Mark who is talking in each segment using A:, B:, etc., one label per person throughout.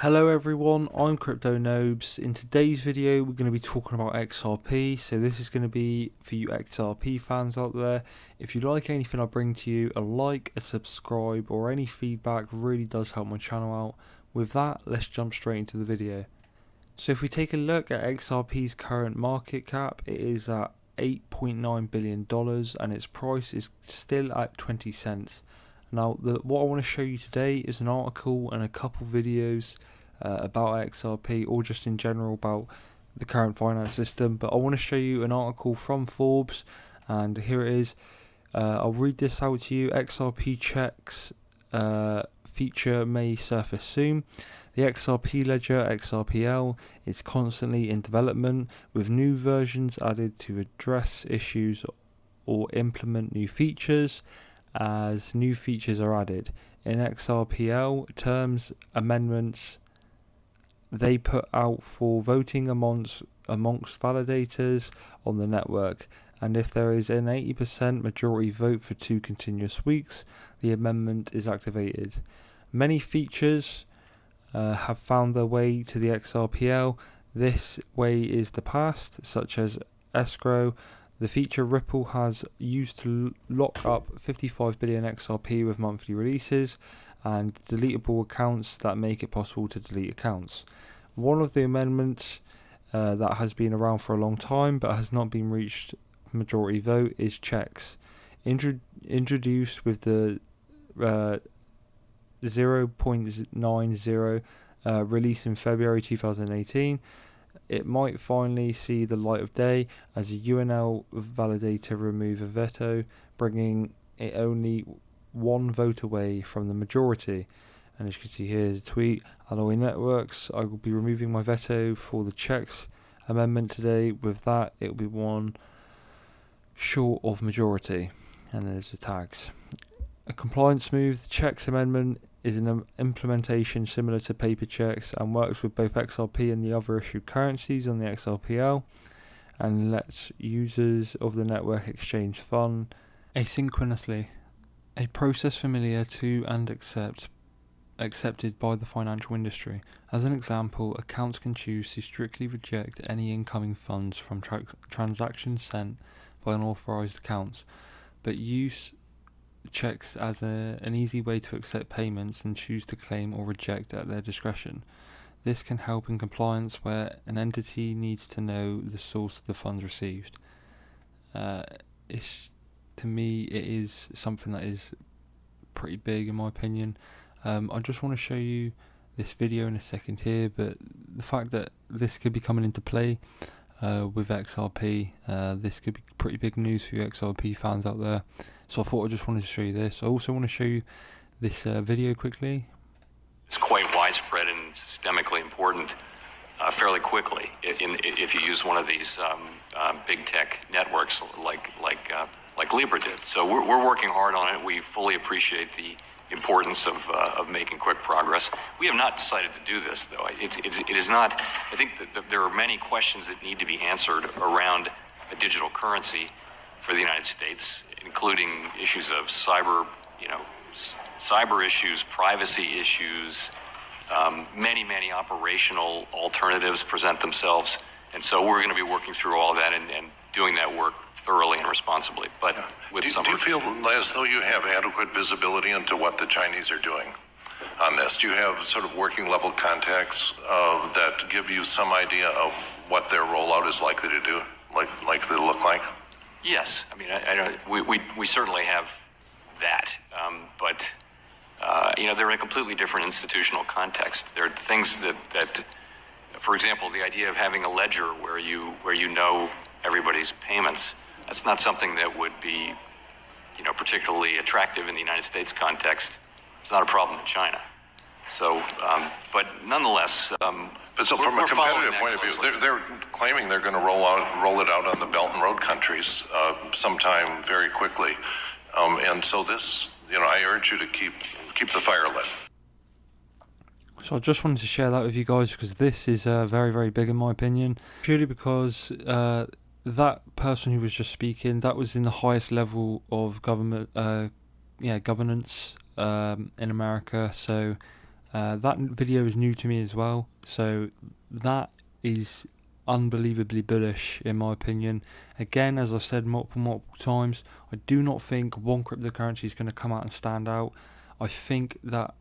A: Hello everyone, I'm Crypto Nobes. In today's video we're going to be talking about XRP, so this is going to be for you XRP fans out there. If you like anything I bring to you, a like, a subscribe or any feedback really does help my channel out. With that, let's jump straight into the video. So if we take a look at XRP's current market cap, it is at $8.9 billion and its price is still at 20 cents. Now, what I want to show you today is an article and a couple videos about XRP, or just in general about the current finance system. But I want to show you an article from Forbes, and here it is. I'll read this out to you. XRP checks feature may surface soon. The XRP ledger, XRPL, is constantly in development, with new versions added to address issues or implement new features as new features are added. In XRPL terms, amendments they put out for voting amongst validators on the network, and if there is an 80% majority vote for 2 continuous weeks, the amendment is activated. Many features have found their way to the XRPL. This way is the past, such as escrow. The feature Ripple has used to lock up 55 billion XRP with monthly releases, and deletable accounts that make it possible to delete accounts. One of the amendments that has been around for a long time but has not been reached majority vote is checks. Introduced with the 0.90 release in February 2018. It might finally see the light of day as a UNL validator remove a veto, bringing it only one vote away from the majority. And as you can see here is a tweet: Alloy Networks, I will be removing my veto for the checks amendment today. With that, it will be one short of majority. And there's the tags. A compliance move: the checks amendment is an implementation similar to paper checks and works with both XRP and the other issued currencies on the XRPL, and lets users of the network exchange funds asynchronously, a process familiar to and accepted by the financial industry. As an example, accounts can choose to strictly reject any incoming funds from transactions sent by unauthorized accounts, but use checks as an easy way to accept payments and choose to claim or reject at their discretion. This can help in compliance where an entity needs to know the source of the funds received. To me, it is something that is pretty big in my opinion. I just want to show you this video in a second here, but the fact that this could be coming into play with XRP, this could be pretty big news for you XRP fans out there. So I thought I just wanted to show you this. I also want to show you this video quickly.
B: It's quite widespread and systemically important fairly quickly if you use one of these big tech networks like Libra did. So we're working hard on it. We fully appreciate the importance of making quick progress. We have not decided to do this, though. It is not. I think that there are many questions that need to be answered around a digital currency for the United States, including issues of cyber issues, privacy issues. Many operational alternatives present themselves, and so we're going to be working through all that and doing that work thoroughly and responsibly. But with
C: do you feel as though you have adequate visibility into what the Chinese are doing on this? Do you have sort of working level contacts that give you some idea of what their rollout is likely to do, likely to look like?
B: Yes, I mean, we certainly have that, but they're in a completely different institutional context. There are things that, for example, the idea of having a ledger where you know everybody's payments. That's not something that would be, particularly attractive in the United States context. It's not a problem in China. So, but nonetheless.
C: But so from a competitive point of view, they're claiming they're going to roll it out on the Belt and Road countries sometime very quickly. And so this, I urge you to keep the fire lit.
A: So I just wanted to share that with you guys because this is very, very big in my opinion. Purely because that person who was just speaking, that was in the highest level of government, governance in America. So That video is new to me as well, so that is unbelievably bullish in my opinion. Again, as I've said multiple times, I do not think one cryptocurrency is going to come out and stand out. I think that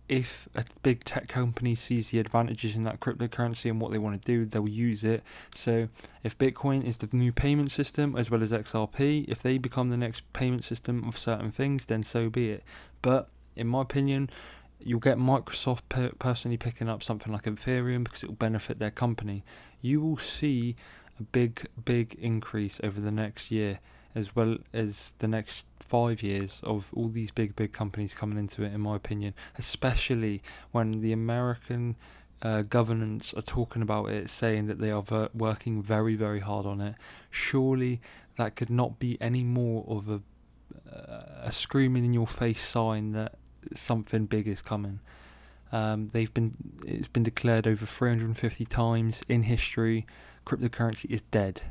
A: if a big tech company sees the advantages in that cryptocurrency and what they want to do, they'll use it. So if Bitcoin is the new payment system, as well as XRP, if they become the next payment system of certain things, then so be it. But in my opinion, you'll get Microsoft personally picking up something like Ethereum because it will benefit their company. You will see a big increase over the next year, as well as the next 5 years, of all these big companies coming into it, in my opinion, especially when the American governments are talking about it, saying that they are working very hard on it. Surely that could not be any more of a screaming in your face sign that something big is coming. It's been declared over 350 times in history, cryptocurrency is dead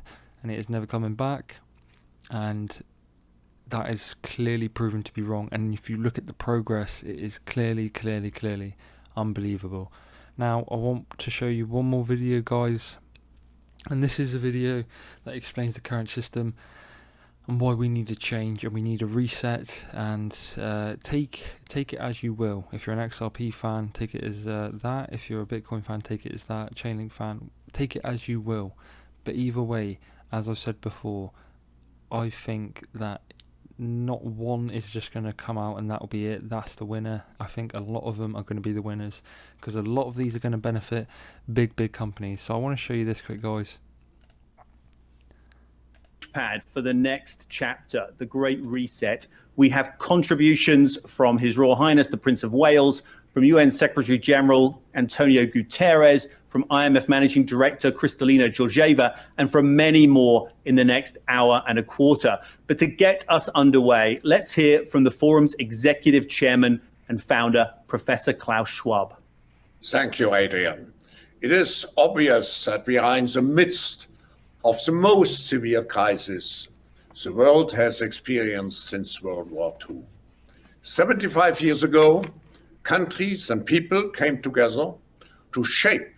A: and it is never coming back, and that is clearly proven to be wrong. And if you look at the progress, it is clearly unbelievable. Now I want to show you one more video, guys, and this is a video that explains the current system and why we need a change and we need a reset. And take it as you will. If you're an XRP fan, take it as that. If you're a Bitcoin fan, take it as that. Chainlink fan, take it as you will. But either way, as I said before, I think that not one is just going to come out and that'll be it. That's the winner. I think a lot of them are going to be the winners, because a lot of these are going to benefit big companies. So I want to show you this quick, guys.
D: Pad for the next chapter, the Great Reset. We have contributions from His Royal Highness the Prince of Wales, from UN Secretary General Antonio Guterres, from IMF Managing Director Kristalina Georgieva, and from many more in the next hour and a quarter. But to get us underway, let's hear from the forum's executive chairman and founder, Professor Klaus Schwab.
E: Thank you, Adrian. It is obvious that we are in the midst of the most severe crisis the world has experienced since World War II. 75 years ago, countries and people came together to shape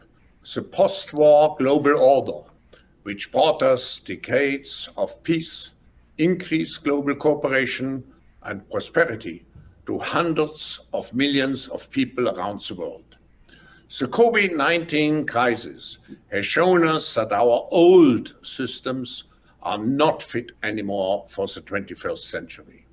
E: the post-war global order, which brought us decades of peace, increased global cooperation and prosperity to hundreds of millions of people around the world. The COVID-19 crisis has shown us that our old systems are not fit anymore for the 21st century.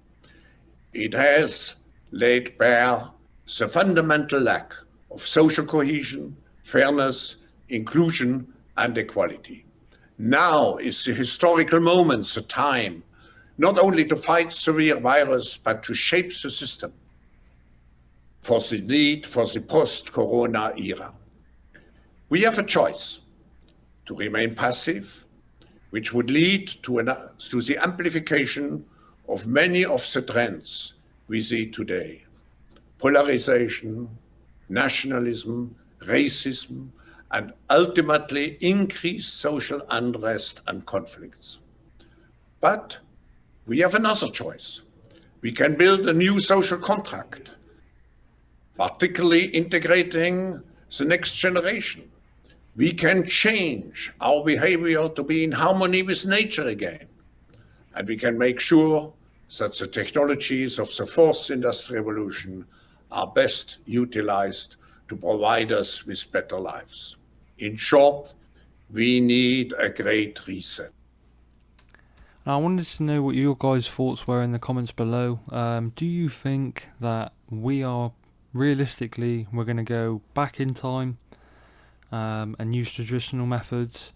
E: It has laid bare the fundamental lack of social cohesion, fairness, inclusion, and equality. Now is the historical moment, the time, not only to fight severe virus, but to shape the system for the need for the post-corona era. We have a choice: to remain passive, which would lead to the amplification of many of the trends we see today: polarization, nationalism, racism, and ultimately increased social unrest and conflicts. But we have another choice. We can build a new social contract, particularly integrating the next generation. We can change our behavior to be in harmony with nature again. And we can make sure that the technologies of the fourth industrial revolution are best utilized to provide us with better lives. In short, we need a great reset.
A: Now, I wanted to know what your guys' thoughts were in the comments below. Do you think that we are realistically, we're going to go back in time and use traditional methods?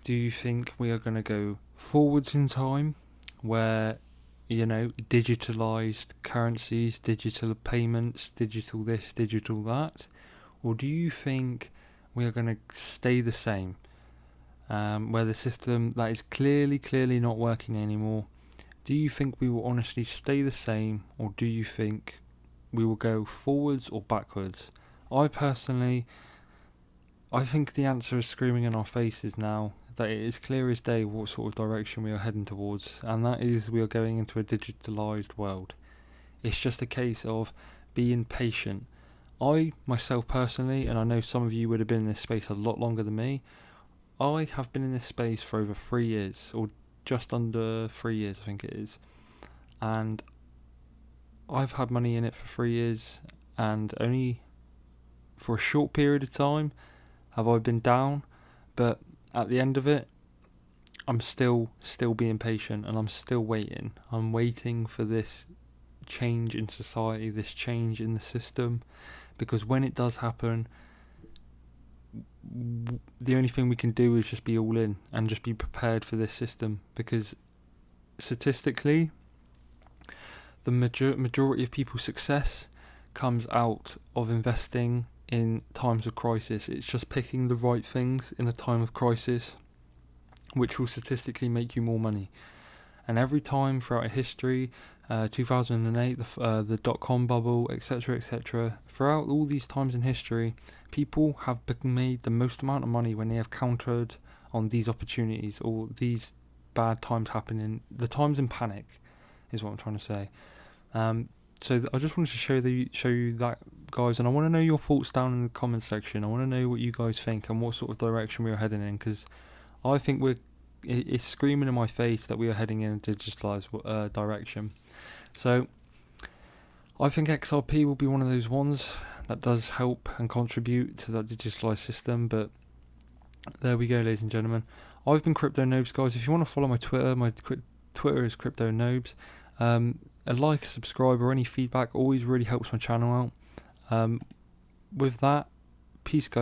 A: Do you think we are going to go forwards in time, where, you know, digitalized currencies, digital payments, digital this, digital that? Or do you think we are going to stay the same, where the system that is clearly not working anymore? Do you think we will honestly stay the same, or do you think we will go forwards or backwards? I personally, I think the answer is screaming in our faces now, that it is clear as day what sort of direction we are heading towards, and that is we are going into a digitalized world. It's just a case of being patient. I myself personally, and I know some of you would have been in this space a lot longer than me, I have been in this space for over 3 years, or just under 3 years I think it is, and I've had money in it for 3 years, and only for a short period of time have I been down, but at the end of it, I'm still being patient, and I'm still waiting. I'm waiting for this change in society, this change in the system, because when it does happen, the only thing we can do is just be all in and just be prepared for this system, because statistically, the majority of people's success comes out of investing in times of crisis. It's just picking the right things in a time of crisis, which will statistically make you more money. And every time throughout history, 2008, the dot-com bubble, etc., throughout all these times in history, people have made the most amount of money when they have countered on these opportunities or these bad times happening. The times in panic is what I'm trying to say. So I just wanted to show you that, guys, and I want to know your thoughts down in the comments section. I want to know what you guys think and what sort of direction we are heading in, because I think it's screaming in my face that we are heading in a digitalized direction. So I think XRP will be one of those ones that does help and contribute to that digitalized system. But there we go, ladies and gentlemen. I've been Crypto Nobes, guys. If you want to follow my Twitter is Crypto Nobes. A like, a subscribe, or any feedback always really helps my channel out. With that, peace, guys.